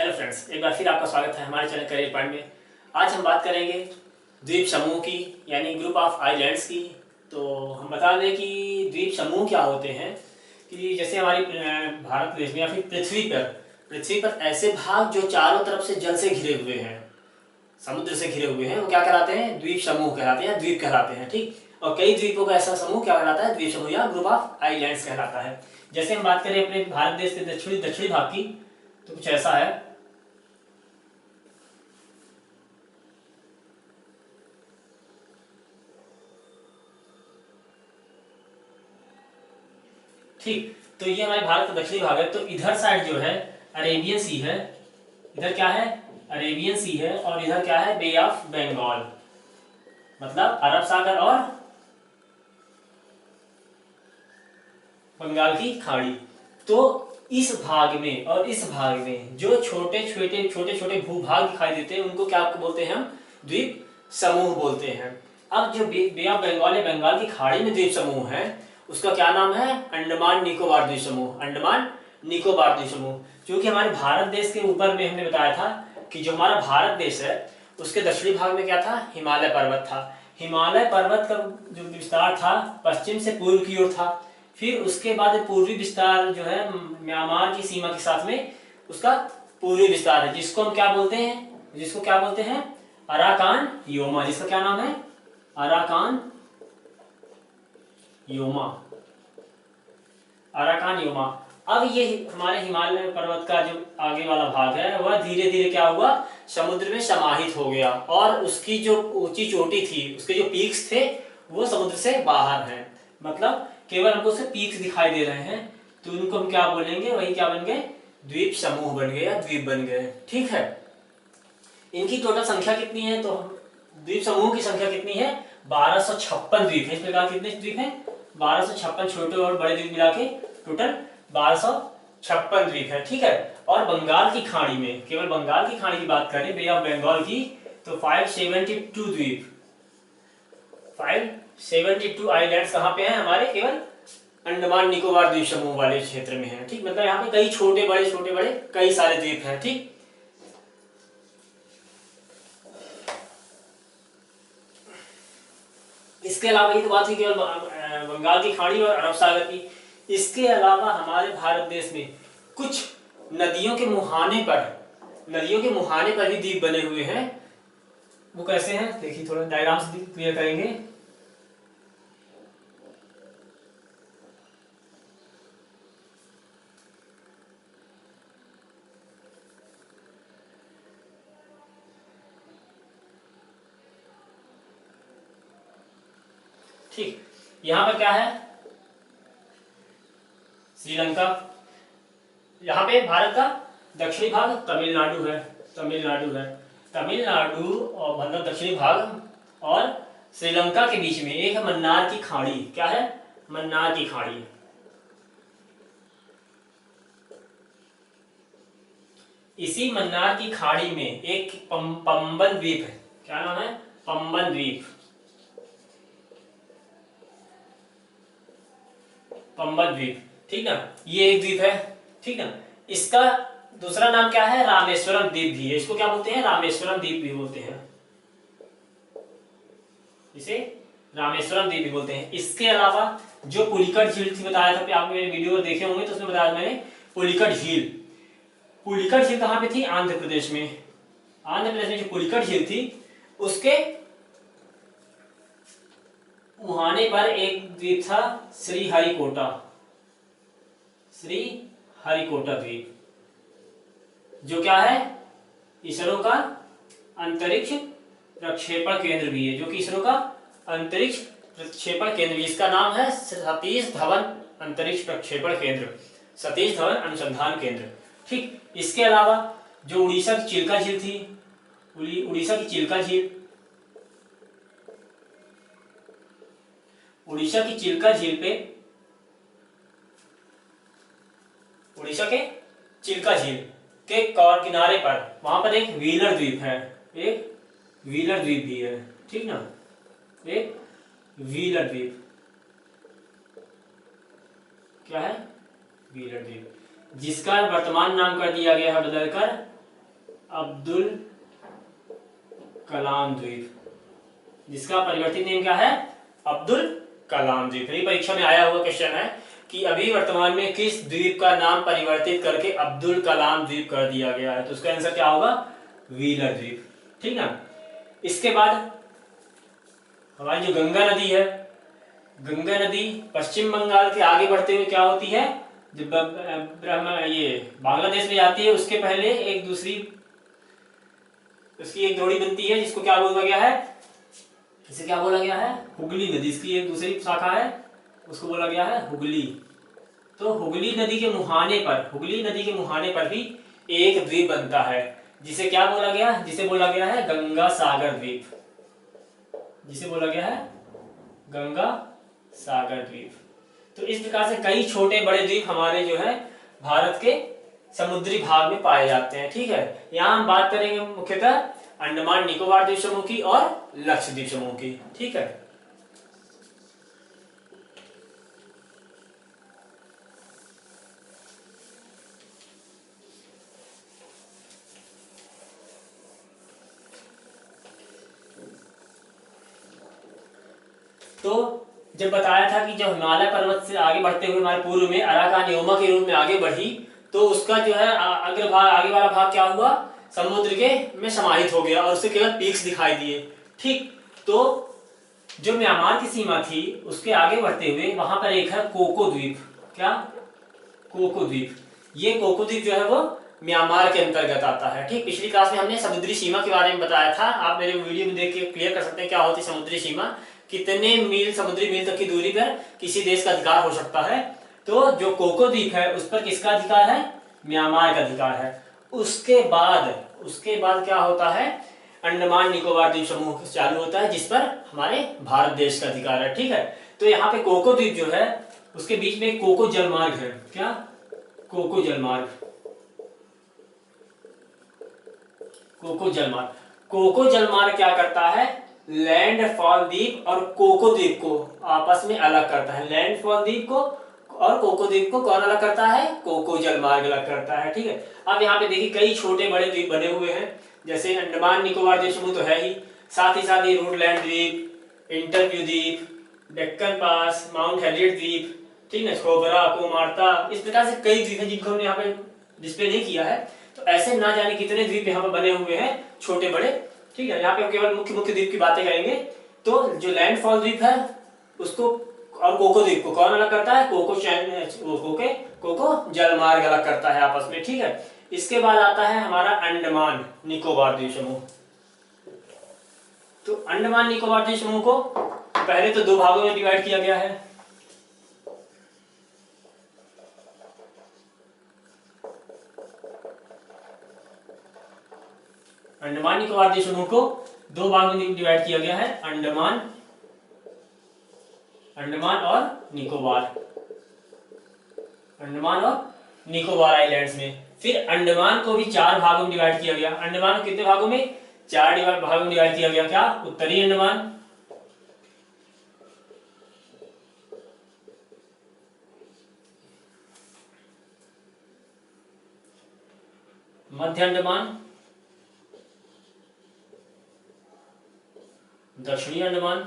Hello friends, एक बार फिर आपका स्वागत है हमारे चैनल करियर पॉइंट में। आज हम बात करेंगे द्वीप समूह की, यानी ग्रुप ऑफ आइलैंड्स की। तो हम बता दें कि द्वीप समूह क्या होते हैं कि जैसे हमारी भारत देश में या फिर पृथ्वी पर ऐसे भाग जो चारों तरफ से जल से घिरे हुए हैं, समुद्र से घिरे हुए हैं, वो क्या कहलाते हैं? द्वीप समूह कहलाते हैं, द्वीप कहलाते हैं। ठीक। और कई द्वीपों का ऐसा समूह क्या कहलाता है? द्वीप समूह या ग्रुप ऑफ आइलैंड्स कहलाता है। जैसे हम बात करें अपने भारत देश के दक्षिणी भाग की, तो कुछ ऐसा है। ठीक। तो ये हमारे भारत का दक्षिणी भाग है। तो इधर साइड जो है अरेबियन सी है, इधर क्या है? अरेबियन सी है। और इधर क्या है? बे ऑफ बंगाल, मतलब अरब सागर और बंगाल की खाड़ी। तो इस भाग में और इस भाग में जो छोटे छोटे भूभाग दिखाई देते हैं उनको क्या बोलते हैं? हम द्वीप समूह बोलते हैं। अब जो बे ऑफ बंगाल या बंगाल की खाड़ी में द्वीप समूह है, उसका क्या नाम है? अंडमान निकोबार द्वीप समूह। अंडमान निकोबार द्वीप समूह। क्योंकि हमारे भारत देश के ऊपर में हमने बताया था कि जो हमारा भारत देश है उसके दक्षिणी भाग में क्या था? हिमालय पर्वत था। हिमालय पर्वत का जो विस्तार था पश्चिम से पूर्व की ओर था। फिर उसके बाद पूर्वी विस्तार जो है म्यांमार की सीमा के साथ में उसका पूर्वी विस्तार है, जिसको हम क्या बोलते हैं? जिसको क्या बोलते हैं? Arakan Yoma. जिसका क्या नाम है? Arakan Yoma. Arakan Yoma. अब ये हमारे हिमालय पर्वत का जो आगे वाला भाग है वह धीरे धीरे क्या हुआ? समुद्र में समाहित हो गया। और उसकी जो ऊंची चोटी थी, उसके जो पीक्स थे वो समुद्र से बाहर हैं। मतलब केवल हमको उसके पीक्स दिखाई दे रहे हैं। तो उनको हम क्या बोलेंगे? वही क्या बन गए? द्वीप समूह बन गए या द्वीप बन गए। ठीक है। इनकी टोटल संख्या कितनी है? तो द्वीप समूह की संख्या कितनी है? 1256 द्वीप है। इस प्रकार कितने द्वीप हैं? 1256 छोटे और बड़े द्वीप मिला के टोटल 1256 द्वीप है। ठीक है। और बंगाल की खाड़ी में, केवल बंगाल की खाड़ी की बात करें, बे ऑफ बंगाल की, तो 572 द्वीप, 572 आइलैंड्स कहाँ पे हैं? हमारे केवल अंडमान निकोबार द्वीप समूह वाले क्षेत्र में है। ठीक। मतलब यहाँ पे कई छोटे बड़े कई सारे द्वीप हैं। ठीक। इसके अलावा ये तो बात हुई केवल बंगाल की खाड़ी और अरब सागर की। इसके अलावा हमारे भारत देश में कुछ नदियों के मुहाने पर भी द्वीप बने हुए हैं। वो कैसे हैं? देखिए, थोड़ा डायग्राम से क्लियर करेंगे। ठीक। यहां पर क्या है? श्रीलंका। यहाँ पे भारत का दक्षिणी भाग तमिलनाडु है। तमिलनाडु और मतलब दक्षिणी भाग और श्रीलंका के बीच में एक है मन्नार की खाड़ी। क्या है? मन्नार की खाड़ी। इसी मन्नार की खाड़ी में एक पंबन द्वीप है। क्या नाम है? पंबन द्वीप। पंबन द्वीप। ठीक ना? ये एक द्वीप है। ठीक ना? इसका दूसरा नाम क्या है? रामेश्वरम द्वीप भी है। इसको क्या बोलते हैं? रामेश्वरम द्वीप भी बोलते हैं। इसे रामेश्वरम द्वीप भी बोलते हैं। इसके अलावा जो पुलिकट झील थी, बताया था, आप मेरे वीडियो देखे होंगे तो उसमें बताया मैंने पुलिकट झील। पुलिकट झील कहां पे थी? आंध्र प्रदेश में। आंध्र प्रदेश में जो पुलिकट झील थी उसके मुहाने पर एक द्वीप था, श्रीहरिकोटा द्वीप, जो क्या है? इसरो का अंतरिक्ष प्रक्षेपण केंद्र भी है। जो कि इसरो का अंतरिक्ष प्रक्षेपण केंद्र भी, इसका नाम है सतीश धवन अंतरिक्ष प्रक्षेपण केंद्र, सतीश धवन अनुसंधान केंद्र। ठीक। इसके अलावा जो उड़ीसा की चिल्का झील थी, उड़ीसा की चिल्का झील पे, उड़ीसा के चिल्का झील के किनारे पर वहां पर एक व्हीलर द्वीप है। एक व्हीलर द्वीप भी है। ठीक ना? एक व्हीलर द्वीप। क्या है? व्हीलर द्वीप, जिसका वर्तमान नाम कर दिया गया है बदलकर अब्दुल कलाम द्वीप, जिसका परिवर्तित नेम क्या है? अब्दुल कलाम द्वीप। ये परीक्षा में आया हुआ क्वेश्चन है कि अभी वर्तमान में किस द्वीप का नाम परिवर्तित करके अब्दुल कलाम द्वीप कर दिया गया है, तो उसका आंसर क्या होगा? व्हीलर द्वीप। ठीक ना। इसके बाद हमारी जो गंगा नदी है, गंगा नदी पश्चिम बंगाल के आगे बढ़ते हुए क्या होती है? जब ये बांग्लादेश में जाती है, उसके पहले एक दूसरी उसकी एक जोड़ी बनती है, जिसको क्या बोला गया है? इसे क्या बोला गया है? हुगली नदी। इसकी एक दूसरी शाखा है, उसको बोला गया है हुगली। तो हुगली नदी के मुहाने पर भी एक द्वीप बनता है, जिसे क्या बोला गया? जिसे बोला गया है गंगा सागर द्वीप, जिसे बोला गया है गंगा सागर द्वीप। तो इस प्रकार से कई छोटे बड़े द्वीप हमारे जो है भारत के समुद्री भाग में पाए जाते हैं। ठीक है। यहाँ हम बात करेंगे मुख्यतः अंडमान निकोबार द्वीप समूह की और लक्षद्वीप समूह की। ठीक है। तो जब बताया था कि जब हिमालय पर्वत से आगे बढ़ते हुए हमारे पूर्व में अराकानियोमा के रूप में आगे बढ़ी, तो उसका जो है अग्रभाग, आगे वाला भाग क्या हुआ? समुद्र के में समाहित हो गया और उससे केवल पीक्स दिखाई दिए। ठीक। तो जो म्यांमार की सीमा थी, उसके आगे बढ़ते हुए वहां पर एक है कोको द्वीप। क्या? कोको द्वीप। ये कोको द्वीप जो है वो म्यांमार के अंतर्गत आता है। ठीक। पिछली क्लास में हमने समुद्री सीमा के बारे में बताया था, आप मेरे वीडियो में देख के क्लियर कर सकते हैं क्या होती है समुद्री सीमा, कितने मील समुद्री मील तक की दूरी पर किसी देश का अधिकार हो सकता है। तो जो कोको द्वीप है उस पर किसका अधिकार है? म्यांमार का अधिकार है। उसके बाद क्या होता है? अंडमान निकोबार द्वीप समूह चालू होता है, जिस पर हमारे भारत देश का अधिकार है। ठीक है। तो यहाँ पे कोको द्वीप जो है उसके बीच में कोको जलमार्ग है। क्या? कोको जलमार्ग। कोको जलमार्ग क्या करता है? लैंडफॉल द्वीप और कोको द्वीप को आपस में अलग करता है। लैंडफॉल द्वीप को और कोको द्वीप को कौन अलग करता है? कोको जलमार्ग अलग करता है। ठीक है। अब यहाँ पे देखिए कई छोटे बड़े द्वीप बने हुए हैं, जैसे अंडमान निकोबार द्वीप समूह तो है ही, साथ ही साथ ये रूटलैंड द्वीप, इंटरव्यू द्वीप, डेक्कन पास, माउंट हेलियट द्वीप, ठीक है, खोबरा, कोमार्ता, इस प्रकार से कई द्वीप हैं जिनको हमने यहाँ पे डिस्प्ले नहीं किया है। तो ऐसे ना जाने कितने द्वीप यहाँ पे बने हुए हैं छोटे बड़े। ठीक है। यहाँ पे हम केवल मुख्य मुख्य द्वीप की बातें करेंगे। तो जो लैंडफॉल द्वीप है उसको और कोको द्वीप को कौन अलग करता है? कोको जलमार्ग अलग करता है आपस में। ठीक है। इसके बाद आता है हमारा अंडमान निकोबार द्वीप समूह। तो अंडमान निकोबार द्वीप समूह को पहले तो दो भागों में डिवाइड किया गया है। अंडमान निकोबार द्वीप समूह को दो भागों में डिवाइड किया गया है, अंडमान और निकोबार आइलैंड्स में। फिर अंडमान को भी चार भागों में डिवाइड किया गया। अंडमान को कितने भागों में? चार भागों में डिवाइड किया गया। क्या? उत्तरी अंडमान, मध्य अंडमान, दक्षिणी अंडमान,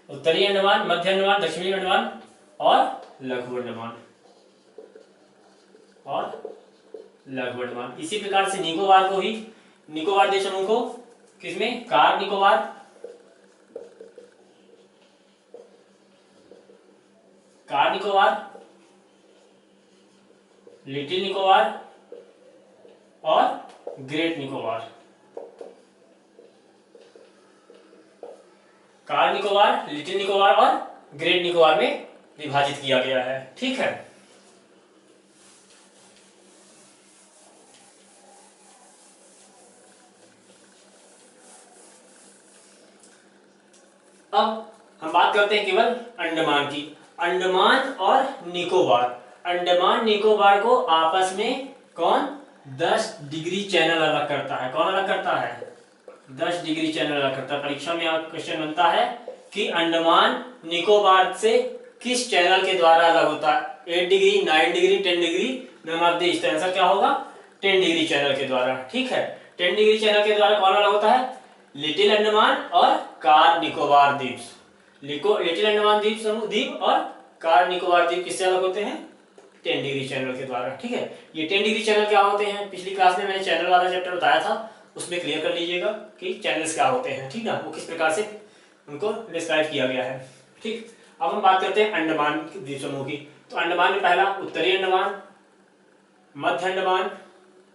उत्तरी अंडमान, मध्य अंडमान, दक्षिणी अंडमान और लघु अंडमान इसी प्रकार से निकोबार को ही, निकोबार द्वीप समूह को किसमें? कार निकोबार, लिटिल निकोबार और great Nicobar. Car Nicobar, little Nicobar और ग्रेट निकोबार में विभाजित किया गया है। ठीक है। अब हम बात करते हैं केवल अंडमान की। अंडमान और निकोबार को आपस में कौन? 10 डिग्री चैनल अलग करता है। कौन अलग करता है? 10 डिग्री चैनल अलग करता है। परीक्षा में आपका क्वेश्चन बनता है कि अंडमान निकोबार से किस चैनल के द्वारा अलग होता है? 8 degree, 9 degree, 10 degree, none of this. तो आंसर क्या होगा? 10 डिग्री चैनल के द्वारा। ठीक है, 10 डिग्री चैनल के द्वारा कौन वाला होता है? लिटिल अंडमान और कार निकोबार द्वीप। लिटिल अंडमान द्वीप समूह द्वीप और कार निकोबार द्वीप किससे अलग होते हैं? 10 डिग्री चैनल के द्वारा। ठीक है, ये 10 डिग्री चैनल क्या होते हैं? पिछली क्लास में मैंने चैनल वाला चैप्टर बताया था, उसमें क्लियर कर लीजिएगा कि चैनल्स क्या होते हैं। ठीक ना, वो किस प्रकार से उनको डिस्क्राइब किया गया है। ठीक, अब हम बात करते हैं अंडमान द्वीप समूह की। तो अंडमान में पहला उत्तरी अंडमान, मध्य अंडमान,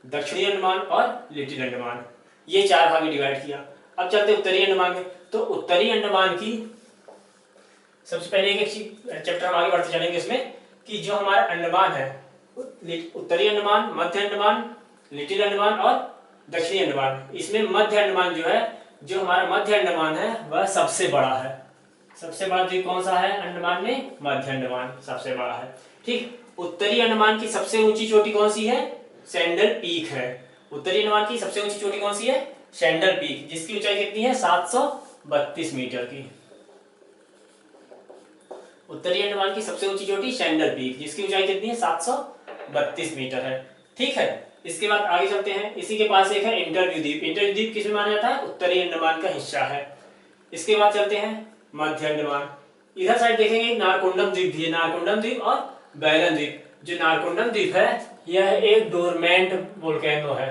दक्षिणी अंडमान और लिटिल अंडमान, ये 4 भाग में डिवाइड किया। अब चलते हैं उत्तरी अंडमान में। तो उत्तरी अंडमान की सबसे पहले एक चैप्टर हम आगे बढ़ते चलेंगे इसमें कि जो हमारा अंडमान है, उत्तरी अंडमान, मध्य अंडमान, लिटिल अंडमान और दक्षिणी अंडमान, इसमें मध्य अंडमान जो है, जो हमारा मध्य अंडमान है वह सबसे बड़ा है। सबसे बड़ा द्वीप कौन सा है अंडमान में? मध्य अंडमान सबसे बड़ा है। ठीक, उत्तरी अंडमान की सबसे ऊंची चोटी कौन सी है? सैंडल पीक है। उत्तरी अंडमान की सबसे ऊंची चोटी कौन सी है? सैंडल पीक, जिसकी ऊंचाई कितनी है? 732 मीटर की। उत्तरी अंडमान की सबसे ऊंची चोटी सैंडल पीक, जिसकी ऊंचाई कितनी है? 732 मीटर है। ठीक है, इसके बाद आगे चलते हैं। इसी के पास एक है इंटरव्यू द्वीप। इंटरव्यू द्वीप किसमें माना जाता है? उत्तरी अंडमान का हिस्सा है। इसके बाद चलते हैं मध्य अंडमान। इधर साइड देखेंगे नारकोंडम द्वीप भी है, नारकोंडम द्वीप और बैलन द्वीप। जो नारकोंडम द्वीप है यह एक डोरमेंट वोल्केनो है।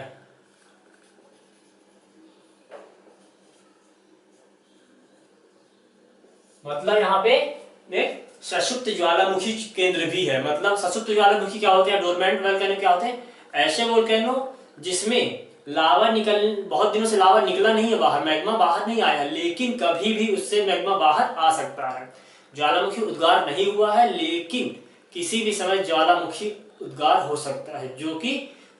मतलब यहाँ पे एक सशुप्त ज्वालामुखी केंद्र भी है। मतलब सशुप्त ज्वालामुखी क्या होते हैं? डोरमेंट वोल्केनो क्या होते हैं? ऐसे वोल्केनो जिसमें लावा बहुत दिनों से लावा निकला नहीं है बाहर, मैग्मा बाहर नहीं आया, लेकिन कभी भी उससे मैग्मा बाहर आ सकता है। ज्वालामुखी उद्गार नहीं हुआ है, लेकिन किसी भी समय ज्वालामुखी उद्गार हो सकता है, जो कि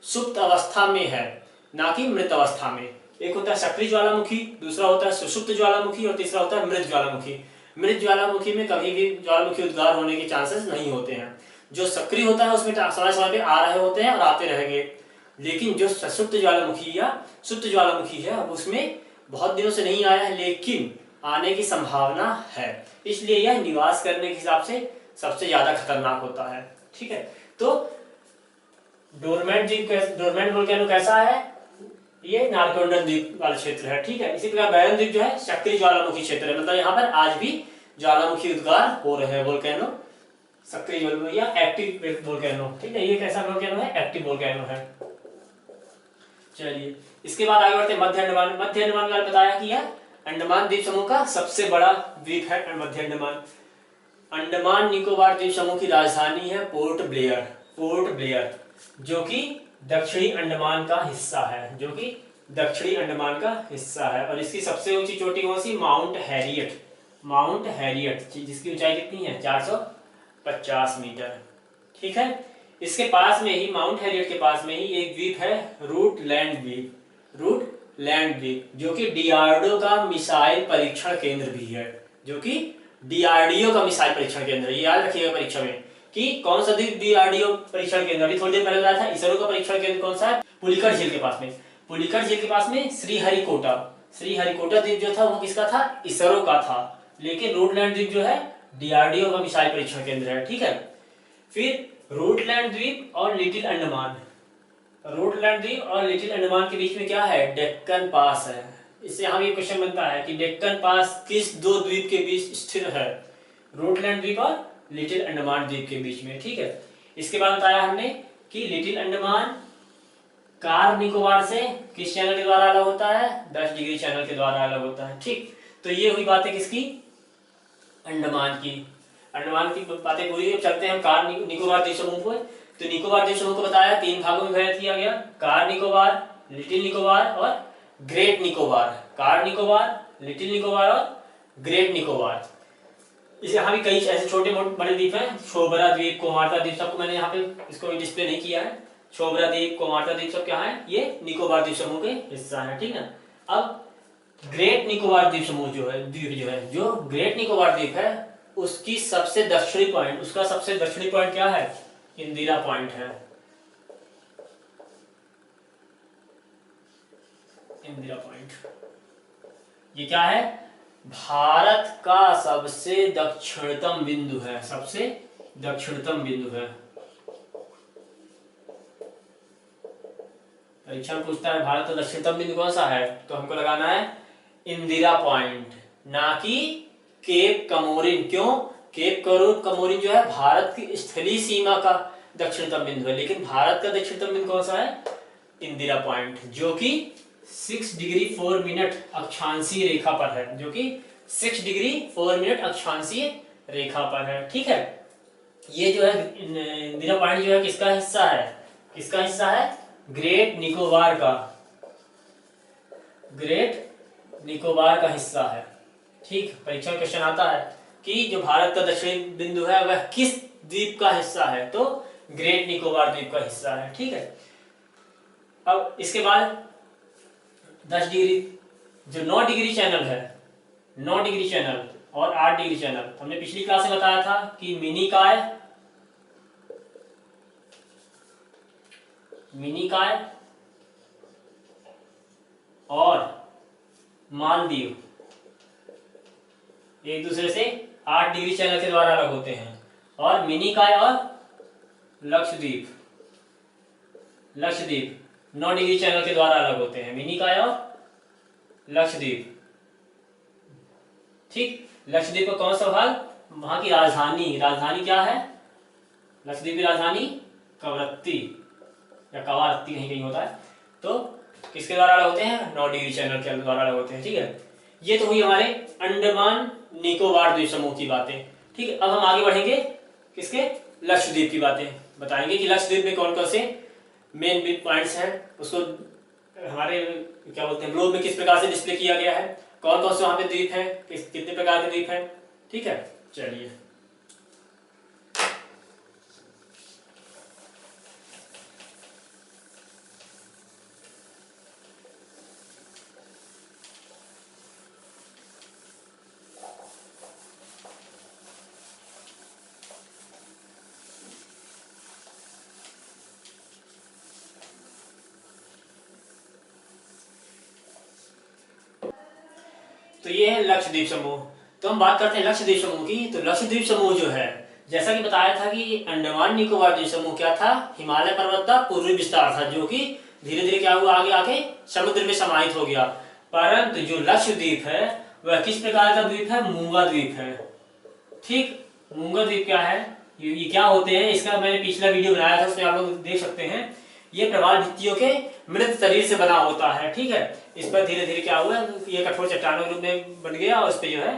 सुप्त अवस्था में है, ना कि मृत अवस्था में। एक होता है सक्रिय ज्वालामुखी, दूसरा होता है सुषुप्त ज्वालामुखी और तीसरा होता है मृत ज्वालामुखी। मृत ज्वालामुखी में कभी भी ज्वालामुखी उद्गार होने के चांसेस नहीं होते हैं। जो सक्रिय होता है उसमें समय समय पे आ रहे होते हैं और आते रहेंगे, लेकिन जो सुप्त ज्वालामुखी या सुप्त ज्वालामुखी है उसमें बहुत दिनों से नहीं आया है, लेकिन आने की संभावना है, इसलिए यह निवास करने के हिसाब से सबसे ज्यादा खतरनाक होता है। ठीक है, तो डोरमेंट वोल्केनो कैसा है? ये नारकोंडम द्वीप वाला क्षेत्र है। ठीक है, इसी प्रकार बैरन द्वीप जो है सक्रिय ज्वालामुखी क्षेत्र है। मतलब यहाँ पर आज भी ज्वालामुखी उद्गार हो रहे हैं। वोल्केनो सक्रिय ज्वालामुखी या एक्टिव वोल्केनो। ठीक है, ये कैसा वोल्केनो है? एक्टिव वोल्केनो है। चलिए, इसके बाद आगे बढ़ते हैं मध्य अंडमान। मध्य अंडमान में बताया कि यह अंडमान द्वीप समूह का सबसे बड़ा द्वीप है। मध्य अंडमान, अंडमान निकोबार द्वीप समूह की राजधानी है पोर्ट ब्लेयर। पोर्ट ब्लेयर जो कि दक्षिणी अंडमान का हिस्सा है, जो कि दक्षिणी अंडमान का हिस्सा है। और इसकी सबसे ऊंची चोटी कौन सी? माउंट हैरियट। माउंट हैरियट, जिसकी ऊंचाई कितनी है? 450 मीटर। ठीक है, इसके पास में ही, माउंट हैरियट के पास में ही एक द्वीप है रूटलैंड द्वीप। रूटलैंड द्वीप जो कि डीआरडीओ का मिसाइल परीक्षण केंद्र भी है। जो कि डीआरडीओ का मिसाइल परीक्षण केंद्र है। ये याद रखिएगा परीक्षा में कि कौन सा द्वीप डीआरडीओ परीक्षण केंद्र। अभी थोड़ी देर पहले बताया था इसरो का परीक्षण केंद्र कौन सा है? पुलिकट झील के पास में। पुलिकट झील के पास में श्रीहरिकोटा। श्रीहरिकोटा द्वीप जो था वो किसका था? इसरो का था। लेकिन रूटलैंड द्वीप जो है डीआरडीओ का मिसाइल परीक्षण केंद्र है। ठीक है, फिर रूटलैंड द्वीप और लिटिल अंडमान। रूटलैंड द्वीप और लिटिल अंडमान के बीच में क्या है? डेक्कन पास है। इससे यहाँ ये क्वेश्चन बनता है कि डेक्कन पास किस दो द्वीप के बीच स्थित है? रूटलैंड द्वीप और लिटिल अंडमान द्वीप के बीच में। ठीक है, इसके बाद बताया हमने कि लिटिल अंडमान कार निकोबार से किस चैनल के द्वारा अलग होता है? 10 डिग्री चैनल के द्वारा अलग होता है। ठीक, तो ये हुई बातें किसकी? अंडमान की। अंडमान की बातें पूरी। अब चलते हैं हम कार निकोबार द्वीप समूह को। तो निकोबार द्वीप समूह को बताया 3 भागों में विभाजित किया गया, कार निकोबार, लिटिल निकोबार और great Nicobar. Car Nicobar, little Nicobar और ग्रेट निकोबार। इसे यहाँ भी कई ऐसे छोटे मोटे बड़े द्वीप हैं। छोबरा द्वीप, कोमारता द्वीप, सबको मैंने यहाँ पे इसको डिस्प्ले नहीं किया है। छोबरा द्वीप, कोमारता द्वीप सब क्या है? ये निकोबार द्वीप समूह के हिस्सा है। ठीक है, अब ग्रेट निकोबार द्वीप समूह जो है, जो ग्रेट निकोबार द्वीप है उसकी सबसे दक्षिणी पॉइंट, उसका सबसे दक्षिणी पॉइंट क्या है? इंदिरा पॉइंट है। इंदिरा पॉइंट ये क्या है? भारत का सबसे दक्षिणतम बिंदु है। सबसे दक्षिणतम बिंदु है। परीक्षा में पूछता है भारत का दक्षिणतम बिंदु कौन सा है, तो हमको लगाना है इंदिरा पॉइंट, ना कि केप कमोरिन। क्यों? केप कमोरिन जो है भारत की स्थलीय सीमा का दक्षिणतम बिंदु है, लेकिन भारत का दक्षिणतम बिंदु कौन सा है? इंदिरा पॉइंट, जो कि 6 डिग्री 4 मिनट अक्षांशीय रेखा पर है, जो कि 6 डिग्री 4 मिनट अक्षांशीय रेखा पर है। ठीक है, ये जो है इंदिरा पॉइंट जो है किसका हिस्सा है? किसका हिस्सा है? ग्रेट निकोबार का, ग्रेट निकोबार का हिस्सा है। ठीक, परीक्षा में क्वेश्चन आता है कि जो भारत का दक्षिणी बिंदु है वह किस द्वीप का हिस्सा है, तो ग्रेट निकोबार द्वीप का हिस्सा है। ठीक है, अब इसके बाद 10 डिग्री जो 9 डिग्री चैनल है, 9 डिग्री चैनल और 8 डिग्री चैनल, हमने पिछली क्लास में बताया था कि मिनिकाय और मालदीव एक दूसरे से 8 डिग्री चैनल के द्वारा अलग होते हैं, और मिनिकाय और लक्षद्वीप 9 डिग्री चैनल के द्वारा अलग होते हैं, मिनिकाय और लक्षद्वीप। ठीक, लक्षद्वीप का कौन सा भाग? वहां की राजधानी क्या है? लक्षद्वीप की राजधानी कवरत्ती या कवारत्ती कहीं कहीं होता है। तो किसके द्वारा अलग होते हैं? 9 डिग्री चैनल के द्वारा अलग होते हैं। ठीक है, ये तो हुई हमारे अंडमान निकोबार द्वीप समूह की बातें। ठीक है, अब हम आगे बढ़ेंगे किसके? लक्षद्वीप की बातें बताएंगे कि लक्षद्वीप में कौन कौन से मेन पॉइंट्स हैं, उसको हमारे क्या बोलते हैं ग्लोब में किस प्रकार से डिस्प्ले किया गया है, कौन कौन से वहां पे द्वीप हैं, कितने प्रकार के द्वीप हैं। ठीक है, चलिए तो ये है लक्षद्वीप समूह। तो हम बात करते हैं लक्षद्वीप समूह की। तो लक्षद्वीप समूह जो है, जैसा कि बताया था कि अंडमान निकोबार द्वीप समूह क्या था? हिमालय पर्वत का पूर्वी विस्तार था, जो कि धीरे धीरे क्या हुआ, आगे आके समुद्र में समाहित हो गया। परंतु जो लक्षद्वीप है वह किस प्रकार का द्वीप है? मूंगा द्वीप है। ठीक, मूंगा द्वीप क्या है, ये क्या होते हैं, इसका मैंने पिछला वीडियो बनाया था, उसमें आप लोग देख सकते हैं। ये प्रवाल भित्तियों के मृत शरीर से बना होता है। ठीक है, इस पर धीरे धीरे क्या हुआ, ये कठोर चट्टानों के रूप में बन गया और उस पर जो है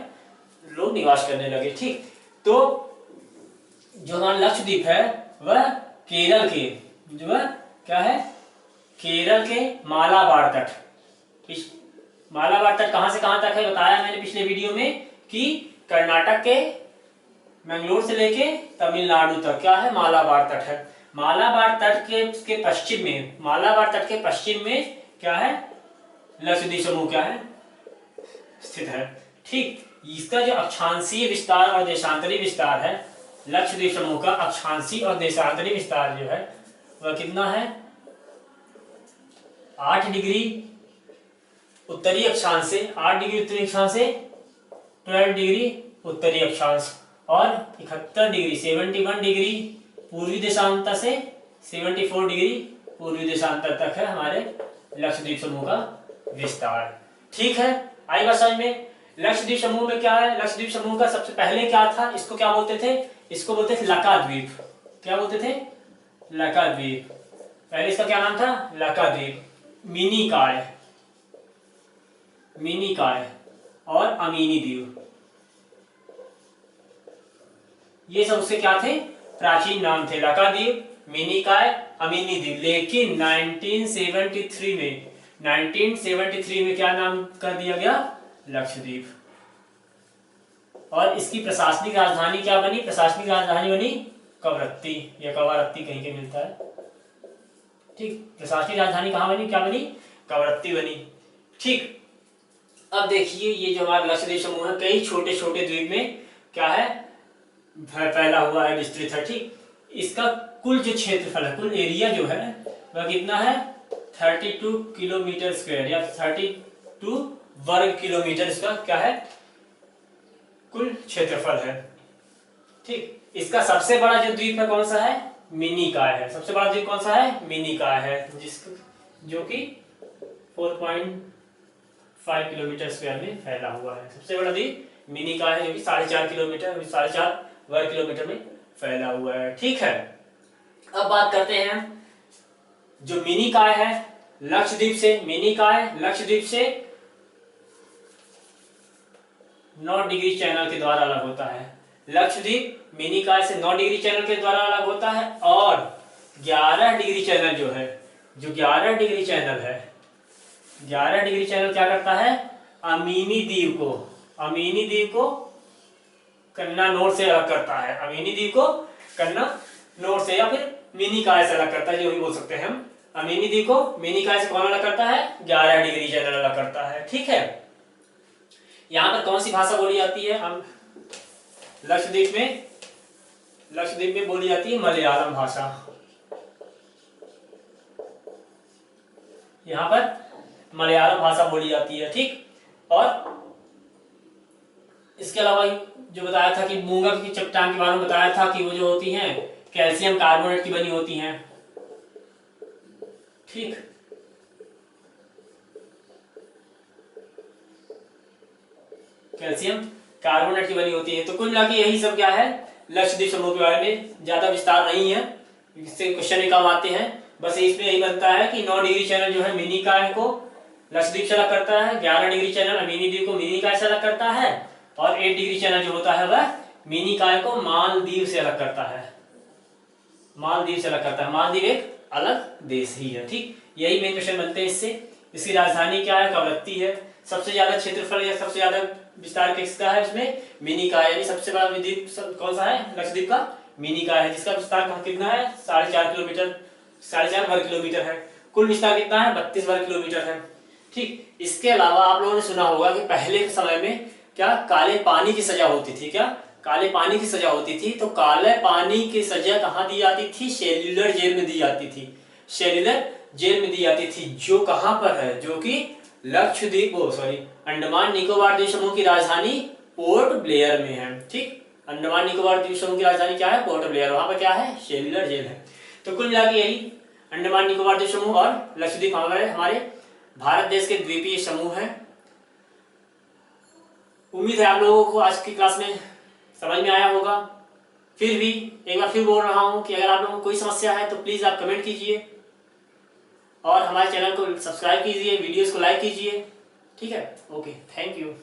लोग निवास करने लगे। ठीक, तो जो हमारा लक्षद्वीप है वह केरल के, जो है क्या है, केरल के मालाबार तट। इस मालाबार तट कहां से कहां तक है बताया मैंने पिछले वीडियो में कि कर्नाटक के मैंगलोर से लेके तमिलनाडु तक क्या है, मालाबार तट है। मालाबार तट के पश्चिम में, मालाबार तट के पश्चिम में क्या है, लक्षद्वीप समूह क्या है, स्थित है। ठीक, इसका जो अक्षांशीय विस्तार और देशांतरी विस्तार है, लक्षद्वीप समूह का अक्षांशीय और देशांतरी विस्तार जो है वह कितना है? 8 डिग्री उत्तरी अक्षांश से 8 डिग्री उत्तरी अक्षांश से 12 डिग्री उत्तरी अक्षांश, और 71 डिग्री 71 डिग्री पूर्वी देशांतर से 74 डिग्री पूर्वी देशांतर तक है हमारे लक्षद्वीप समूह का विस्तार। ठीक है, आई बात समझ में? लक्षद्वीप समूह में क्या है? लक्षद्वीप समूह का सबसे पहले क्या था, इसको क्या बोलते थे? इसको बोलते थे लकाद्वीप। क्या बोलते थे? लकाद्वीप। पहले इसका क्या नाम था? लकाद्वीप। मिनिकाय और अमीनी द्वीप, ये सब उसके क्या थे? प्राचीन नाम थे, लकाद्वीप, मिनिकाय, अमीनी द्वीप। लेकिन 1973 में क्या नाम कर दिया गया? लक्षद्वीप। और इसकी प्रशासनिक राजधानी क्या बनी? प्रशासनिक राजधानी बनी कवरत्ती या कवारत्ती, कहीं के मिलता है। ठीक, प्रशासनिक राजधानी कहाँ बनी? क्या बनी? कवरत्ती बनी। ठीक, अब देखिए ये जो हमारा लक्षद्वीप समूह है कई छोटे छोटे द्वीप में क्या है, फैला हुआ है, विस्तृत है। ठीक, इसका कुल जो क्षेत्रफल है, कुल एरिया जो है वह कितना है? 32 किलोमीटर स्क्वायर या 32 वर्ग किलोमीटर इसका क्या है, कुल क्षेत्रफल है। ठीक, इसका सबसे बड़ा जो द्वीप है कौन सा है, मिनिकॉय है। सबसे बड़ा द्वीप कौन सा है, मिनिकॉय है, जो कि 4.5 किलोमीटर स्क्वायर में फैला हुआ है। सबसे बड़ा द्वीप मिनिकॉय है, जो कि 4.5 किलोमीटर 4.5 वर्ग किलोमीटर में फैला हुआ है। ठीक है, अब बात करते हैं जो मिनिकॉय है लक्षद्वीप से, मिनिकॉय लक्षद्वीप से 9 डिग्री चैनल के द्वारा अलग होता है। लक्षद्वीप मिनिकॉय से 9 डिग्री चैनल के द्वारा अलग होता है, और 11 डिग्री चैनल जो है, जो 11 डिग्री चैनल है, 11 डिग्री चैनल क्या करता है, अमीनी द्वीप को कन्ना नोड से अलग करता है। अमीनी द्वीप को कन्ना नोड से या फिर मिनिकॉय से अलग करता है, जो भी बोल सकते हैं हम। अमीनी द्वीप को मिनिकॉय से कौन अलग करता है, 11 डिग्री चैनल अलग करता है। ठीक है, यहाँ पर कौन सी भाषा बोली जाती है, हम लक्षद्वीप में बोली जाती है मलयालम भाषा। यहाँ पर मलयालम भाषा बोली जाती है। ठीक, और इसके अलावा जो बताया था कि मूंगा की चट्टान के बारे में बताया था कि वो जो होती हैं कैल्शियम कार्बोनेट की बनी होती हैं। ठीक, कैल्शियम कार्बोनेट की बनी होती है। तो कुल मिला के यही सब क्या है, लक्षद्वीप समूह के बारे में ज्यादा विस्तार नहीं है, इससे क्वेश्चन भी कम आते हैं। बस इसमें यही बनता है कि 9 डिग्री चैनल जो है मिनिकॉय को लक्षद्वीप से अलग करता है, 11 डिग्री चैनल अमीनी द्वीप को मिनिकॉय से अलग करता है, और 8 डिग्री चैनल जो होता है वह मिनिकॉय को मालदीव से अलग करता है। मालदीव से अलग करता है, मालदीव एक अलग देश ही है। ठीक, यही मेन क्वेश्चन बनते हैं इससे। इसकी राजधानी क्या है, कवरत्ती है। सबसे ज्यादा क्षेत्रफल या सबसे ज्यादा विस्तार किसका है, इसमें मिनिकॉय, यानी सबसे बड़ा द्वीप कौन सा है, लक्षद्वीप का मिनिकॉय है, जिसका विस्तार कितना है, 4.5 किलोमीटर, 4.5 वर्ग किलोमीटर है। कुल विस्तार कितना है, 32 वर्ग किलोमीटर है। ठीक, इसके अलावा आप लोगों ने सुना होगा कि पहले के समय में क्या काले पानी की सजा होती थी, क्या काले पानी की सजा होती थी। तो काले पानी की सजा कहाँ दी जाती थी, सेल्यूलर जेल में दी जाती थी, सेल्यूलर जेल में दी जाती थी, जो कहाँ पर है, जो कि लक्षद्वीप अंडमान निकोबार द्वीप समूह की राजधानी पोर्ट ब्लेयर में है। ठीक, अंडमान निकोबार द्वीप समूह की राजधानी क्या है, पोर्ट ब्लेयर, वहां पर क्या है, सेल्यूलर जेल है। तो कुल मिला के यही अंडमान निकोबार द्वीप समूह और लक्षद्वीप हमारे भारत देश के द्वीपीय समूह है। उम्मीद है आप लोगों को आज की क्लास में समझ में आया होगा। फिर भी एक बार फिर बोल रहा हूं कि अगर आप लोगों को कोई समस्या है तो प्लीज आप कमेंट कीजिए, और हमारे चैनल को सब्सक्राइब कीजिए, वीडियोस को लाइक कीजिए। ठीक है, ओके, थैंक यू।